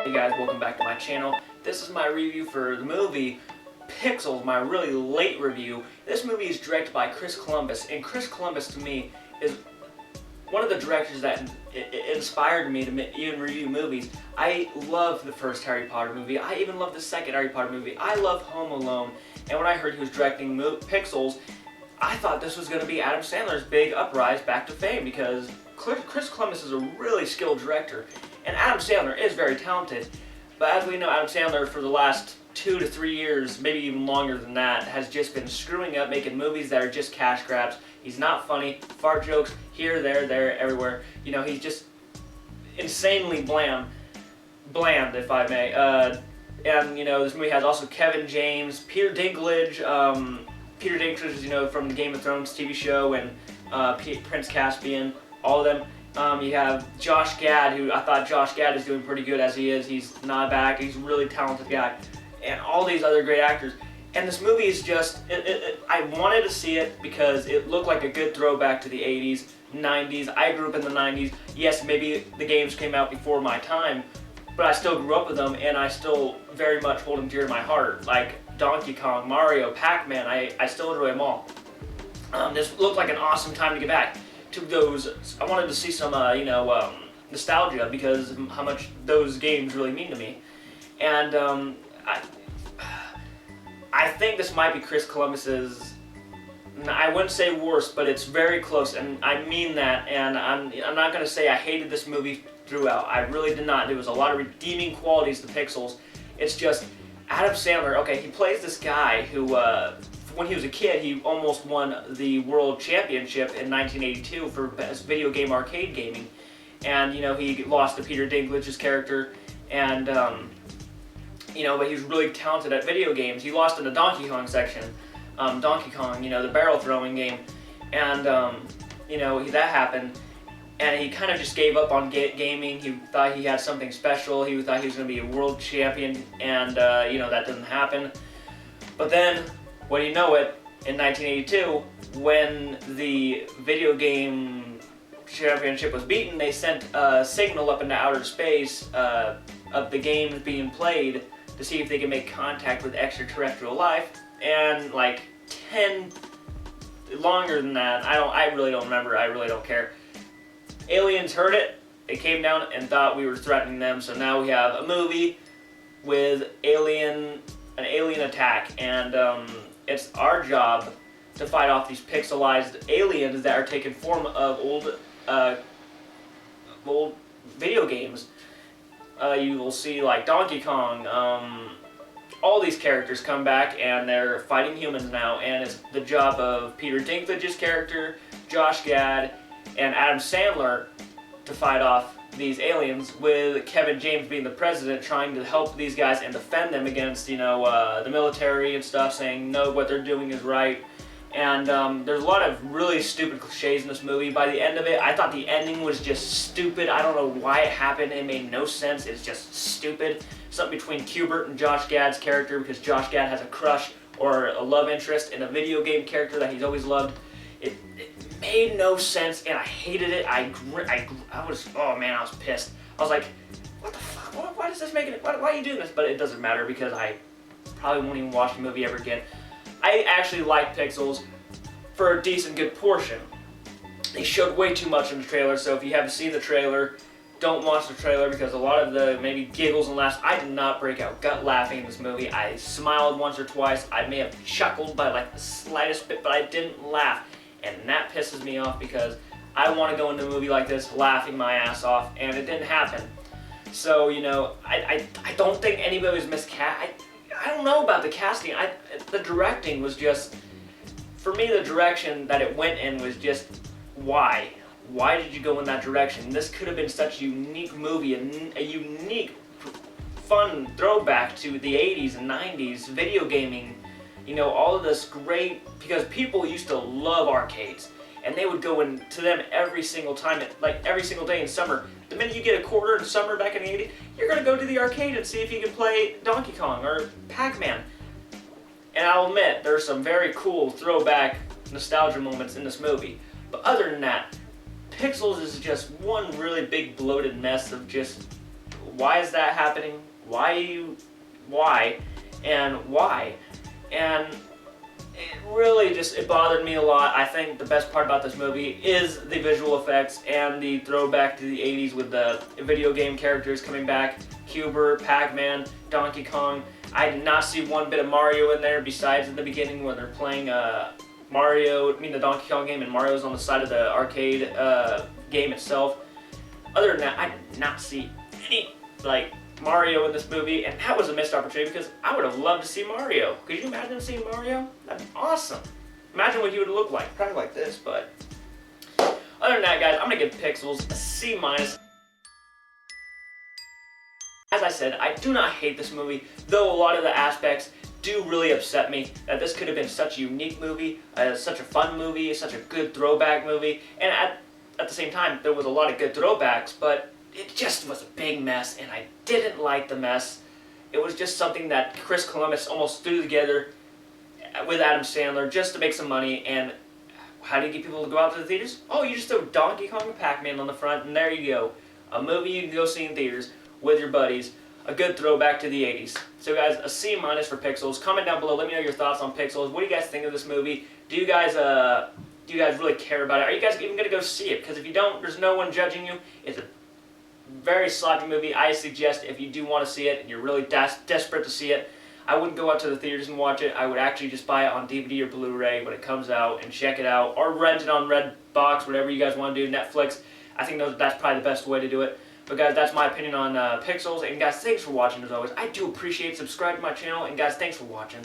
Hey guys, welcome back to my channel. This is my review for the movie Pixels, my really late review. This movie is directed by Chris Columbus, and Chris Columbus to me is one of the directors that inspired me to even review movies. I love the first Harry Potter movie. I even love the second Harry Potter movie. I love Home Alone, and when I heard he was directing Pixels, I thought this was going to be Adam Sandler's big uprise back to fame, because Chris Columbus is a really skilled director, and Adam Sandler is very talented. But as we know, Adam Sandler for the last 2 to 3 years, maybe even longer than that, has just been screwing up, making movies that are just cash grabs. He's not funny, fart jokes here, there, everywhere. You know, he's just insanely bland, if I may. And you know, this movie has also Kevin James, Peter Dinklage. Peter Dinklage, you know, from the Game of Thrones TV show, and Prince Caspian, all of them. You have Josh Gad, who I thought Josh Gad is doing pretty good as he is. He's not back. He's a really talented guy. And all these other great actors. And this movie is just, I wanted to see it because it looked like a good throwback to the 80s, 90s. I grew up in the 90s. Yes, maybe the games came out before my time, but I still grew up with them, and I still very much hold them dear to my heart. Like Donkey Kong, Mario, Pac-Man, I still enjoy them all. This looked like an awesome time to get back to those. I wanted to see some, nostalgia, because of how much those games really mean to me. And I think this might be Chris Columbus's, I wouldn't say worst, but it's very close, and I mean that. And I'm not going to say I hated this movie throughout. I really did not. There was a lot of redeeming qualities to Pixels. It's just Adam Sandler, okay, he plays this guy who, when he was a kid, he almost won the world championship in 1982 for best video game arcade gaming. And, you know, he lost to Peter Dinklage's character, and, you know, but he was really talented at video games. He lost in the Donkey Kong section. Donkey Kong, you know, the barrel throwing game. And, you know, that happened. And he kind of just gave up on gaming. He thought he had something special. He thought he was going to be a world champion, and you know, that didn't happen. But then, what do you know it, in 1982, when the video game championship was beaten, they sent a signal up into outer space of the games being played to see if they could make contact with extraterrestrial life. And like 10, longer than that, I really don't remember, I really don't care. Aliens heard it, they came down and thought we were threatening them, so now we have a movie with an alien attack, and it's our job to fight off these pixelized aliens that are taking form of old video games. You will see like Donkey Kong, all these characters come back, and they're fighting humans now, and it's the job of Peter Dinklage's character, Josh Gad, and Adam Sandler to fight off these aliens, with Kevin James being the president, trying to help these guys and defend them against, you know, the military and stuff, saying no, what they're doing is right. And there's a lot of really stupid cliches in this movie. By the end of it, I thought the ending was just stupid. I don't know why it happened. It made no sense. It's just stupid. Something between Q*bert and Josh Gad's character, because Josh Gad has a crush or a love interest in a video game character that he's always loved. It made no sense, and I hated it. I was, oh man, I was pissed. I was like, what the fuck? Why does this make it? Why are you doing this? But it doesn't matter, because I probably won't even watch the movie ever again. I actually like Pixels for a decent good portion. They showed way too much in the trailer, so if you haven't seen the trailer, don't watch the trailer, because a lot of the maybe giggles and laughs, I did not break out gut laughing in this movie. I smiled once or twice. I may have chuckled by like the slightest bit, but I didn't laugh. And that pisses me off, because I want to go into a movie like this laughing my ass off, and it didn't happen. So, you know, I don't think anybody was miscast. I don't know about the casting. The directing was just, for me, the direction that it went in was just, why? Why did you go in that direction? This could have been such a unique movie, a unique, fun throwback to the 80s and 90s video gaming. You know, all of this great, because people used to love arcades, and they would go into them every single time, like every single day in summer. The minute you get a quarter in summer back in the 80s, you're going to go to the arcade and see if you can play Donkey Kong or Pac-Man. And I'll admit, there's some very cool throwback nostalgia moments in this movie. But other than that, Pixels is just one really big bloated mess of just why is that happening? Why? And why? And it really just, it bothered me a lot. I think the best part about this movie is the visual effects and the throwback to the 80s with the video game characters coming back. Q*bert, Pac-Man, Donkey Kong. I did not see one bit of Mario in there besides in the beginning when they're playing the Donkey Kong game, and Mario's on the side of the arcade game itself. Other than that, I did not see any Mario in this movie, and that was a missed opportunity because I would have loved to see Mario. Could you imagine seeing Mario? That'd be awesome. Imagine what he would look like. Probably like this, but other than that, guys, I'm gonna give Pixels a C-. As I said, I do not hate this movie, though a lot of the aspects do really upset me. That this could have been such a unique movie, such a fun movie, such a good throwback movie, and at the same time, there was a lot of good throwbacks, but it just was a big mess, and I didn't like the mess. It was just something that Chris Columbus almost threw together with Adam Sandler just to make some money. And how do you get people to go out to the theaters? Oh, you just throw Donkey Kong and Pac-Man on the front, and there you go. A movie you can go see in theaters with your buddies. A good throwback to the 80s. So guys, a C- for Pixels. Comment down below. Let me know your thoughts on Pixels. What do you guys think of this movie? Do you guys really care about it? Are you guys even going to go see it? Because if you don't, there's no one judging you. It's a very sloppy movie. I suggest if you do want to see it and you're really desperate to see it, I wouldn't go out to the theaters and watch it. I would actually just buy it on DVD or Blu-ray when it comes out and check it out, or rent it on Redbox, whatever you guys want to do, Netflix. I think that's probably the best way to do it. But guys, that's my opinion on Pixels. And guys, thanks for watching as always. I do appreciate it. Subscribe to my channel. And guys, thanks for watching.